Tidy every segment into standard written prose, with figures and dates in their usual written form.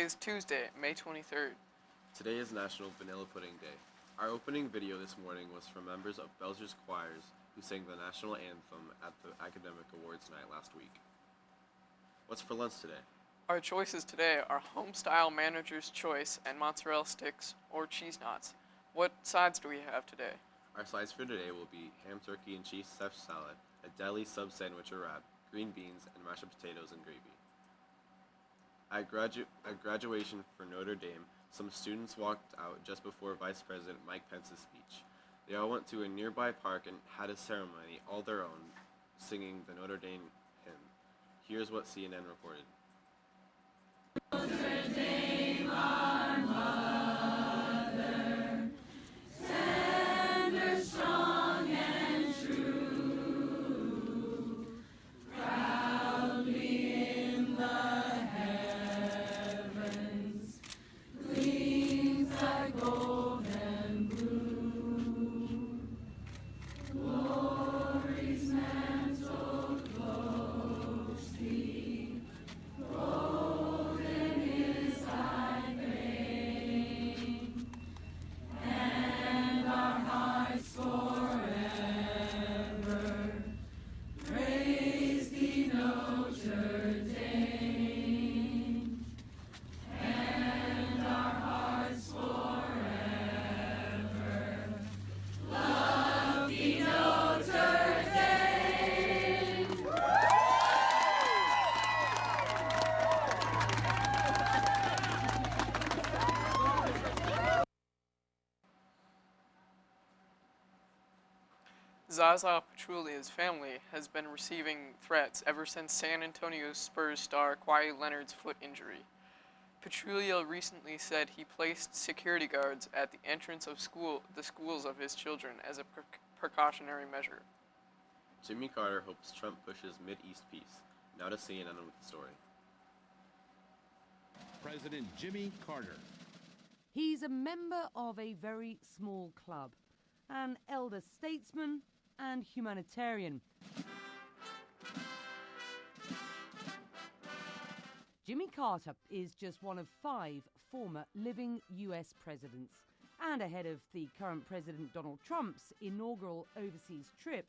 is Tuesday, May 23rd. Today is National Vanilla Pudding Day. Our opening video this morning was from members of Belzer's choirs who sang the national anthem at the Academic Awards night last week. What's for lunch today? Our choices today are home-style manager's choice and mozzarella sticks or cheese knots. What sides do we have today? Our sides for today will be ham, turkey, and cheese stuffed salad, a deli sub sandwich or wrap, green beans, and mashed potatoes and gravy. At graduation for Notre Dame, some students walked out just before Vice President Mike Pence's speech. They all went to a nearby park and had a ceremony all their own, singing the Notre Dame hymn. Here's what CNN reported. Notre Dame, our mother, tender, strong, and true, proudly in the heavens, gleams thy golden blue, glory's mantle clothes thee, golden is thy fame, and our hearts forever praise thee, Notre Dame, and our hearts forever love thee, Notre Dame. Zaza Pachulia's family has been receiving threats ever since San Antonio Spurs star Kawhi Leonard's foot injury. Pachulia recently said he placed security guards at the entrance of the schools of his children as a precautionary measure. Jimmy Carter hopes Trump pushes Mideast peace. Now to CNN with the story. President Jimmy Carter. He's a member of a very small club, an elder statesman and humanitarian. Jimmy Carter is just one of 5 former living US presidents. And ahead of the current President Donald Trump's inaugural overseas trip,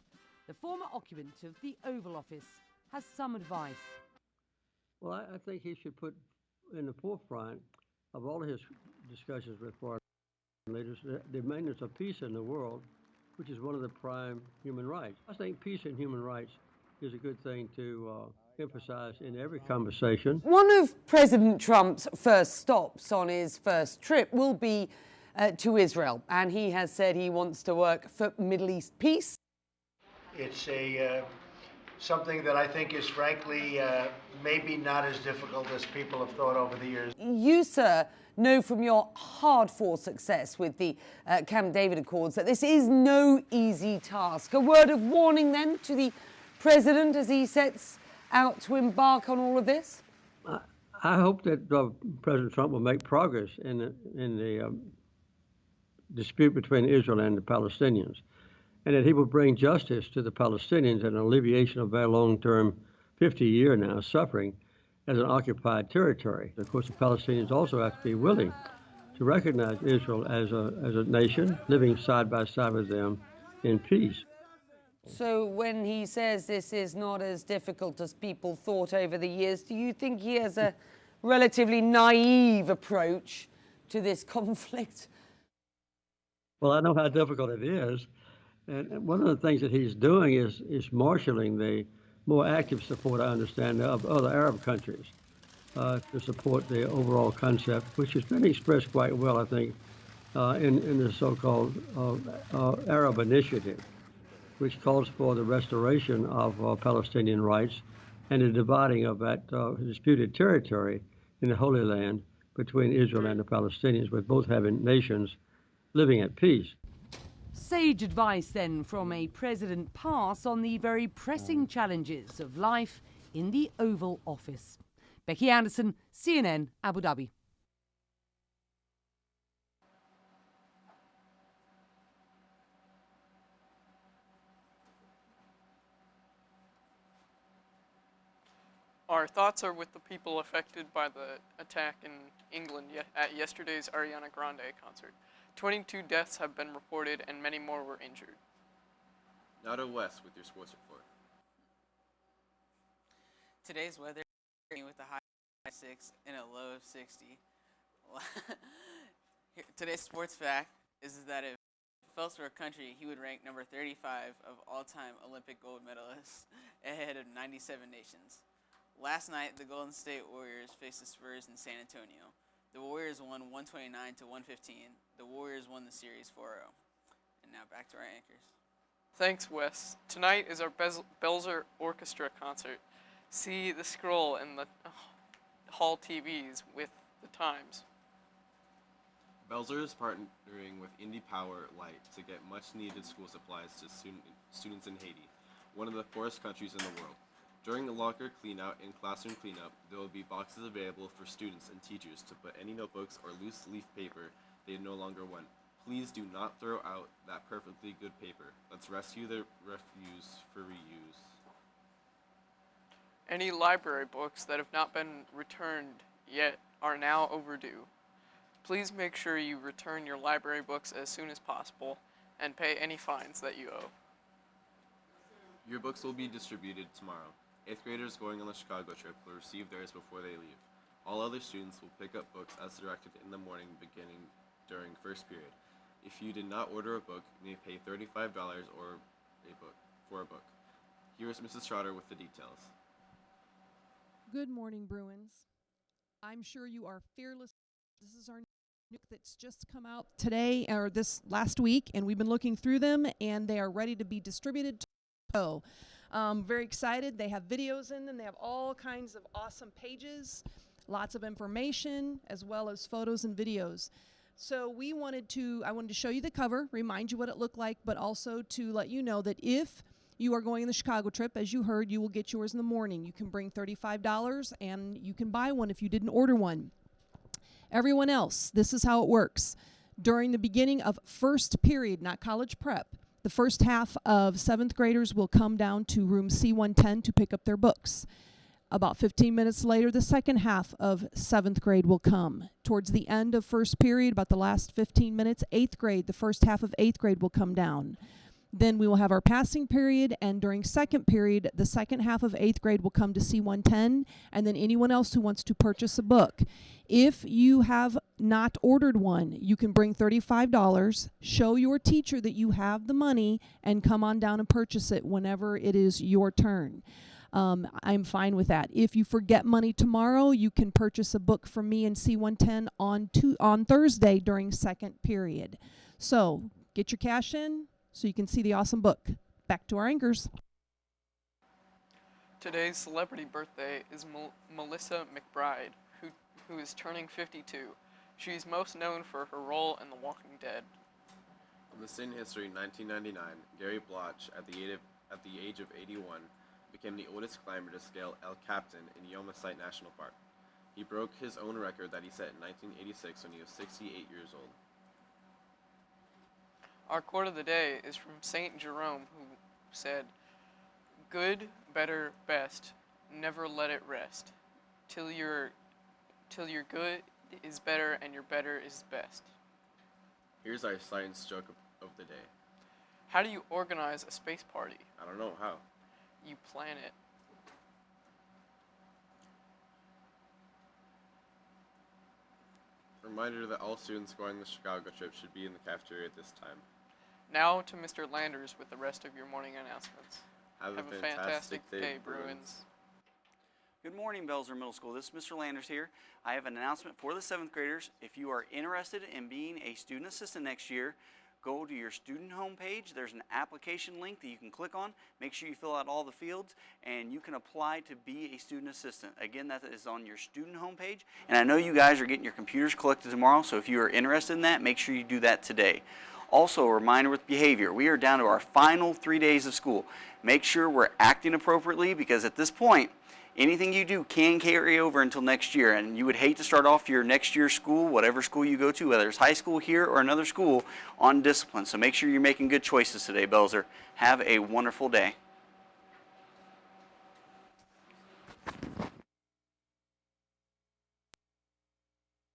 the former occupant of the Oval Office has some advice. Well, I think he should put in the forefront of all his discussions with foreign leaders the maintenance of peace in the world, which is one of the prime human rights. I think peace and human rights is a good thing to emphasize in every conversation. One of President Trump's first stops on his first trip will be to Israel, and he has said he wants to work for Middle East peace. It's something that I think is frankly maybe not as difficult as people have thought over the years. You, sir, know from your hard-fought success with the Camp David Accords that this is no easy task. A word of warning, then, to the president as he sets out to embark on all of this? I hope that President Trump will make progress in the dispute between Israel and the Palestinians, and that he will bring justice to the Palestinians and an alleviation of their long-term, 50-year now, suffering as an occupied territory. Of course, the Palestinians also have to be willing to recognize Israel as a nation living side by side with them in peace. So when he says this is not as difficult as people thought over the years, do you think he has a relatively naive approach to this conflict? Well, I know how difficult it is. And one of the things that he's doing is marshaling the more active support, I understand, of other Arab countries to support the overall concept, which has been expressed quite well, I think, in the so-called Arab Initiative, which calls for the restoration of Palestinian rights and the dividing of that disputed territory in the Holy Land between Israel and the Palestinians, with both having nations living at peace. Sage advice, then, from a President pass on the very pressing challenges of life in the Oval Office. Becky Anderson, CNN, Abu Dhabi. Our thoughts are with the people affected by the attack in England at yesterday's Ariana Grande concert. 22 deaths have been reported and many more were injured. Now to Wes with your sports report. Today's weather with a high of 6 and a low of 60. Today's sports fact is that if Phelps were a country, he would rank number 35 of all-time Olympic gold medalists ahead of 97 nations. Last night, the Golden State Warriors faced the Spurs in San Antonio. The Warriors won 129 to 115. The Warriors won the series 4-0. And now back to our anchors. Thanks, Wes. Tonight is our Belzer Orchestra concert. See the scroll in the hall TVs with the times. Belzer is partnering with Indie Power Light to get much-needed school supplies to students in Haiti, one of the poorest countries in the world. During the locker cleanout and classroom cleanup, there will be boxes available for students and teachers to put any notebooks or loose leaf paper they no longer want. Please do not throw out that perfectly good paper. Let's rescue the refuse for reuse. Any library books that have not been returned yet are now overdue. Please make sure you return your library books as soon as possible and pay any fines that you owe. Your books will be distributed tomorrow. 8th graders going on the Chicago trip will receive theirs before they leave. All other students will pick up books as directed in the morning beginning during first period. If you did not order a book, you may pay $35 for a book. Here is Mrs. Trotter with the details. Good morning, Bruins. I'm sure you are fearless. This is our nuke that's just come out today or this last week, and we've been looking through them, and they are ready to be distributed to very excited. They have videos in them. They have all kinds of awesome pages, lots of information, as well as photos and videos. So I wanted to show you the cover, remind you what it looked like, but also to let you know that if you are going on the Chicago trip, as you heard, you will get yours in the morning. You can bring $35 and you can buy one if you didn't order one. Everyone else, this is how it works. During the beginning of first period, not college prep, the first half of 7th graders will come down to room C110 to pick up their books. About 15 minutes later, the second half of 7th grade will come. Towards the end of first period, about the last 15 minutes, 8th grade, the first half of 8th grade will come down. Then we will have our passing period, and during second period, the second half of 8th grade will come to C110, and then anyone else who wants to purchase a book. If you have not ordered one, you can bring $35, show your teacher that you have the money, and come on down and purchase it whenever it is your turn. I'm fine with that. If you forget money tomorrow, you can purchase a book from me in C110 on Thursday during second period. So get your cash in so you can see the awesome book. Back to our anchors. Today's celebrity birthday is Melissa McBride, who is turning 52. She is most known for her role in The Walking Dead. On this day in history, 1999, Gary Bloch, at the age of 81, became the oldest climber to scale El Capitan in Yosemite National Park. He broke his own record that he set in 1986 when he was 68 years old. Our quote of the day is from Saint Jerome, who said, "Good, better, best, never let it rest, till your good is better and your better is best." Here's our science joke of the day. How do you organize a space party? I don't know how. You plan it. Reminder that all students going on the Chicago trip should be in the cafeteria at this time. Now to Mr. Landers with the rest of your morning announcements. Have a fantastic day, Bruins. Good morning, Belzer Middle School. This is Mr. Landers here. I have an announcement for the 7th graders. If you are interested in being a student assistant next year, go to your student homepage. There's an application link that you can click on. Make sure you fill out all the fields, and you can apply to be a student assistant. Again, that is on your student homepage. And I know you guys are getting your computers collected tomorrow, so if you are interested in that, make sure you do that today. Also, a reminder with behavior. We are down to our final 3 days of school. Make sure we're acting appropriately, because at this point, anything you do can carry over until next year, and you would hate to start off your next year's school, whatever school you go to, whether it's high school here or another school, on discipline. So make sure you're making good choices today, Belzer. Have a wonderful day.